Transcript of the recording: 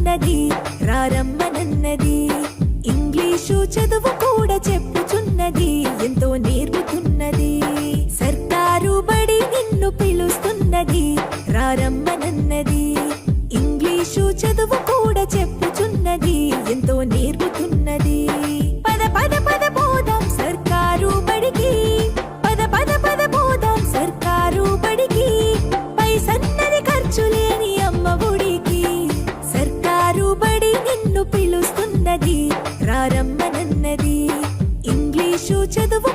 పిలుస్తున్నది రారమ్మనన్నది. English చదువు కూడా చెప్పుచున్నది, ఎంతో నేర్పుతున్నది. సర్కారు బడి నిన్ను పిలుస్తున్నది రారమ్మనన్నది. ఇంగ్లీషు చదువు కూడా చెప్పుచున్నది, ఎంతో నేర్పుతున్నది. పద పద పద పోదాం సర్కారు బడికి, పద పద పద పోదాం సర్కారు బడికి. పైసన్నది ఖర్చు లేని అమ్మ ఒడికి. సర్కారు బడి నిన్ను పిలుస్తున్నది రారమ్మనన్నది. ఇంగ్లీషు చదువు